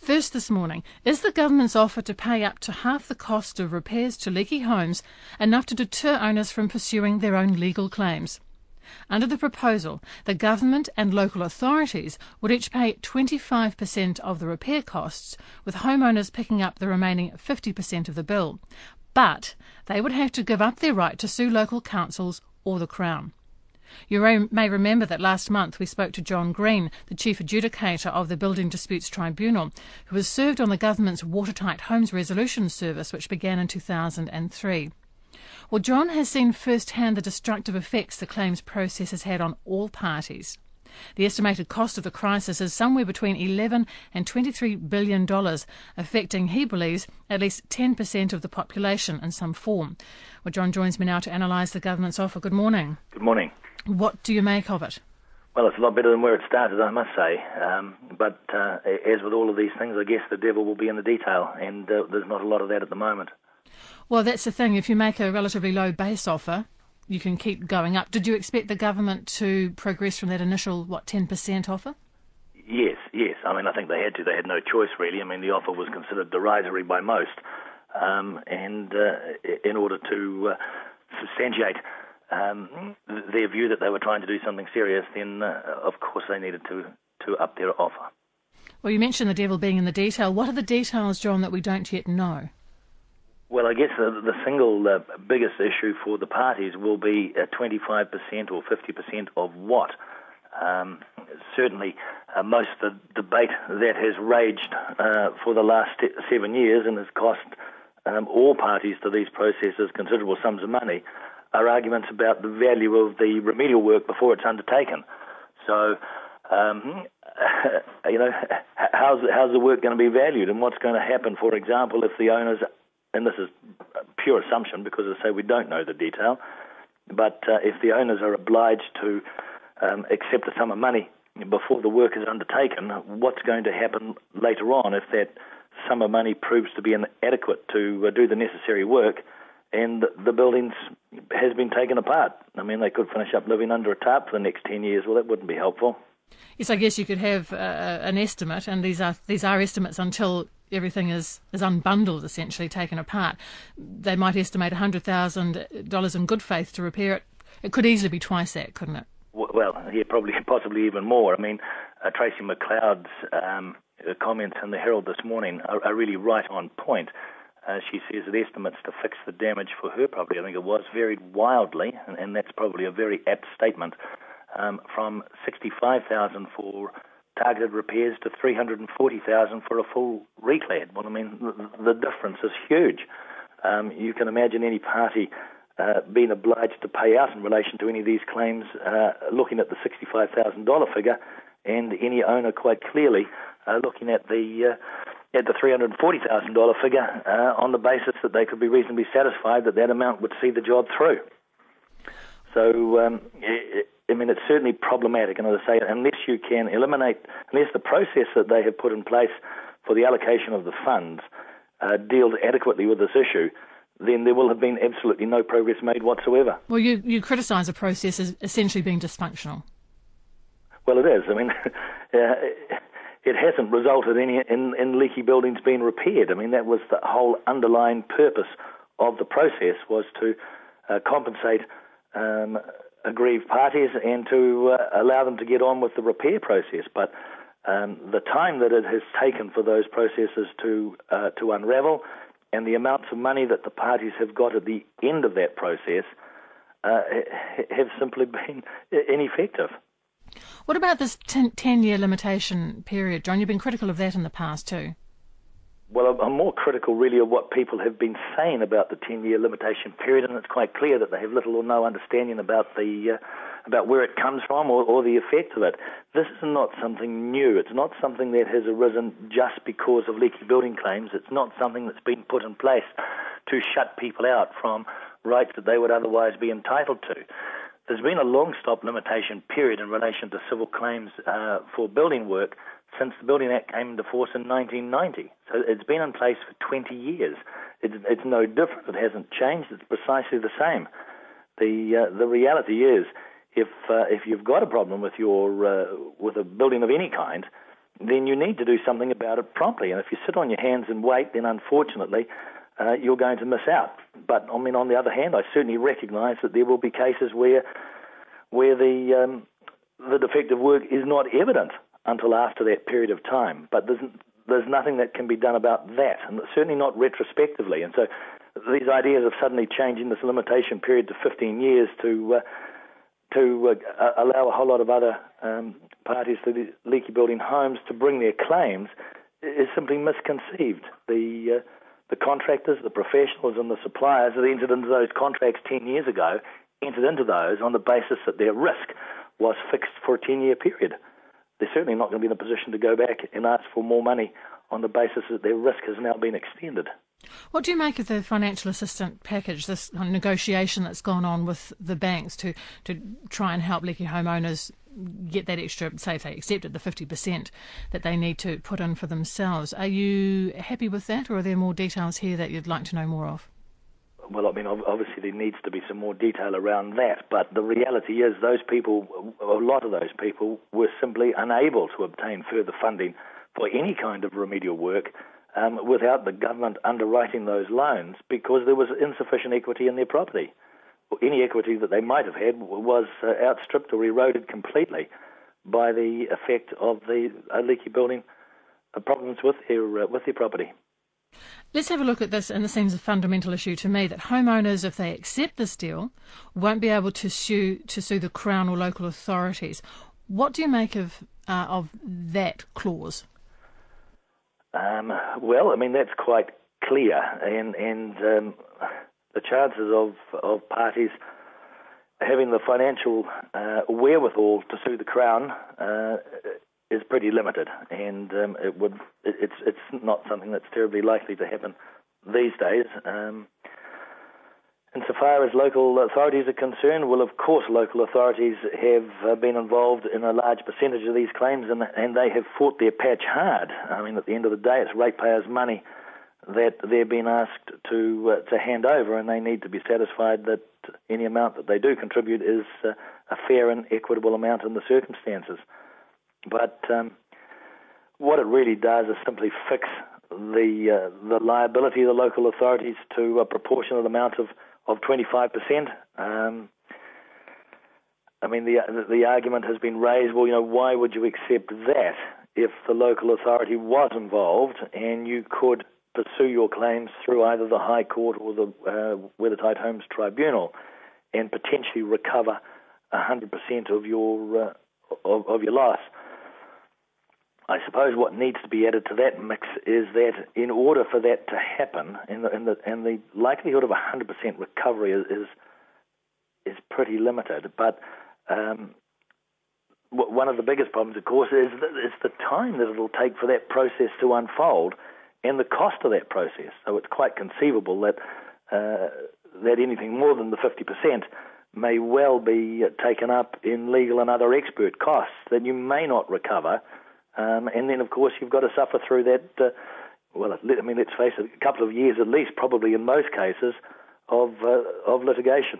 First this morning, is the government's offer to pay up to half the cost of repairs to leaky homes enough to deter owners from pursuing their own legal claims? Under the proposal, the government and local authorities would each pay 25% of the repair costs, with homeowners picking up the remaining 50% of the bill. But they would have to give up their right to sue local councils or the Crown. You may remember that last month we spoke to John Green, the Chief Adjudicator of the Building Disputes Tribunal, who was served on the government's Watertight Homes Resolution Service, which began in 2003. Well, John has seen firsthand the destructive effects the claims process has had on all parties. The estimated cost of the crisis is somewhere between $11 and $23 billion, affecting, he believes, at least 10% of the population in some form. Well, John joins me now to analyse the government's offer. Good morning. Good morning. What do you make of it? Well, it's a lot better than where it started, I must say. But as with all of these things, I guess the devil will be in the detail, and there's not a lot of that at the moment. Well, that's the thing. If you make a relatively low base offer, you can keep going up. Did you expect the government to progress from that initial, 10% offer? Yes. I mean, I think they had to. They had no choice, really. I mean, the offer was considered derisory by most. And in order to substantiate their view that they were trying to do something serious, then, of course, they needed to up their offer. Well, you mentioned the devil being in the detail. What are the details, John, that we don't yet know? Well, I guess the single biggest issue for the parties will be 25% or 50% of what. Certainly, most of the debate that has raged for the last 7 years and has cost all parties to these processes considerable sums of money are arguments about the value of the remedial work before it's undertaken. So, how's the work going to be valued, and what's going to happen, for example, if the owners, and this is pure assumption because, as I say, we don't know the detail, but if the owners are obliged to accept a sum of money before the work is undertaken, what's going to happen later on if that sum of money proves to be inadequate to do the necessary work and the building has been taken apart? I mean, they could finish up living under a tarp for the next 10 years. Well, that wouldn't be helpful. Yes, I guess you could have an estimate, and these are estimates until everything is unbundled, essentially taken apart. They might estimate $100,000 in good faith to repair it. It could easily be twice that, couldn't it? Well, yeah, possibly even more. I mean, Tracy McLeod's comments in the Herald this morning are really right on point. She says that estimates to fix the damage for her property, I think it was, varied wildly, and that's probably a very apt statement, from $65,000 for targeted repairs to $340,000 for a full reclad. Well, I mean, the difference is huge. You can imagine any party being obliged to pay out in relation to any of these claims, looking at the $65,000 figure, and any owner quite clearly looking at the $340,000 figure on the basis that they could be reasonably satisfied that amount would see the job through. So, I mean, it's certainly problematic, and as I say, unless the process that they have put in place for the allocation of the funds deals adequately with this issue, then there will have been absolutely no progress made whatsoever. Well, you criticise the process as essentially being dysfunctional. Well, it is. I mean, it hasn't resulted in leaky buildings being repaired. I mean, that was the whole underlying purpose of the process, was to compensate aggrieved parties and to allow them to get on with the repair process. But the time that it has taken for those processes to unravel and the amounts of money that the parties have got at the end of that process have simply been ineffective. What about this 10-year limitation period, John? You've been critical of that in the past too. Well, I'm more critical really of what people have been saying about the 10-year limitation period, and it's quite clear that they have little or no understanding about about where it comes from or the effect of it. This is not something new. It's not something that has arisen just because of leaky building claims. It's not something that's been put in place to shut people out from rights that they would otherwise be entitled to. There's been a long stop limitation period in relation to civil claims for building work since the Building Act came into force in 1990. So it's been in place for 20 years. It's no different. It hasn't changed. It's precisely the same. The reality is, if you've got a problem with with a building of any kind, then you need to do something about it promptly. And if you sit on your hands and wait, then unfortunately you're going to miss out. But I mean, on the other hand, I certainly recognise that there will be cases where the defective work is not evident until after that period of time. But there's nothing that can be done about that, and certainly not retrospectively. And so these ideas of suddenly changing this limitation period to 15 years to allow a whole lot of other parties to the leaky building homes to bring their claims is simply misconceived. The contractors, the professionals and the suppliers that entered into those contracts 10 years ago entered into those on the basis that their risk was fixed for a 10-year period. They're certainly not going to be in a position to go back and ask for more money on the basis that their risk has now been extended. What do you make of the financial assistance package, this negotiation that's gone on with the banks to try and help leaky homeowners get that extra, say if they accepted the 50% that they need to put in for themselves? Are you happy with that, or are there more details here that you'd like to know more of? Well, I mean, obviously there needs to be some more detail around that, but the reality is those people, a lot of those people, were simply unable to obtain further funding for any kind of remedial work without the government underwriting those loans because there was insufficient equity in their property. Any equity that they might have had was outstripped or eroded completely by the effect of the leaky building problems with their property. Let's have a look at this, and this seems a fundamental issue to me, that homeowners, if they accept this deal, won't be able to sue the Crown or local authorities. What do you make of that clause? Well, I mean, that's quite clear, and the chances of parties having the financial wherewithal to sue the Crown is pretty limited, and it's not something that's terribly likely to happen these days. Insofar as local authorities are concerned, well, of course, local authorities have been involved in a large percentage of these claims, and they have fought their patch hard. I mean, at the end of the day, it's ratepayers' money that they're being asked to hand over, and they need to be satisfied that any amount that they do contribute is a fair and equitable amount in the circumstances. But what it really does is simply fix the liability of the local authorities to a proportionate amount of 25%. I mean, the argument has been raised, well, you know, why would you accept that if the local authority was involved and you could pursue your claims through either the High Court or the Weathertight Homes Tribunal and potentially recover 100% of your loss? I suppose what needs to be added to that mix is that in order for that to happen, and the likelihood of 100% recovery is pretty limited. But one of the biggest problems, of course, is the time that it'll take for that process to unfold and the cost of that process. So it's quite conceivable that anything more than the 50% may well be taken up in legal and other expert costs that you may not recover. And then, of course, you've got to suffer through that, I mean, let's face it, a couple of years at least, probably in most cases, of litigation.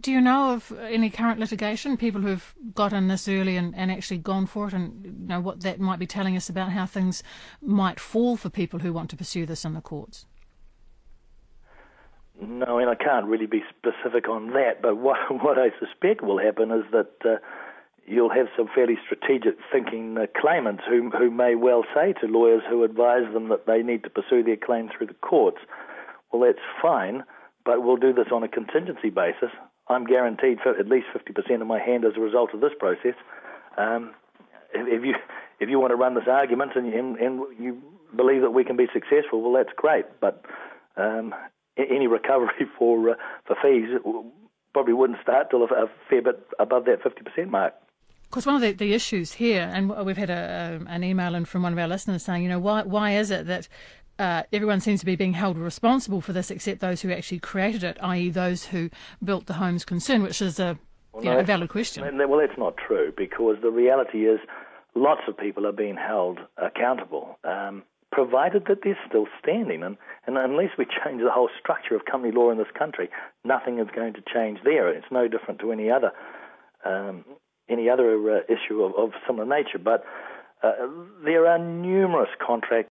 Do you know of any current litigation, people who've got in this early and actually gone for it, and you know what that might be telling us about how things might fall for people who want to pursue this in the courts? No, and I can't really be specific on that, but what I suspect will happen is that you'll have some fairly strategic thinking claimants who may well say to lawyers who advise them that they need to pursue their claim through the courts, well, that's fine, but we'll do this on a contingency basis. I'm guaranteed for at least 50% of my hand as a result of this process. If you want to run this argument and you believe that we can be successful, well, that's great, but any recovery for fees probably wouldn't start till a fair bit above that 50% mark. Of course, one of the issues here, and we've had an email in from one of our listeners saying, you know, why is it that everyone seems to be being held responsible for this except those who actually created it, i.e. those who built the homes concerned, which is a valid question. Well, that's not true, because the reality is lots of people are being held accountable, provided that they're still standing. And unless we change the whole structure of company law in this country, nothing is going to change there. It's no different to any other issue of similar nature. But There are numerous contracts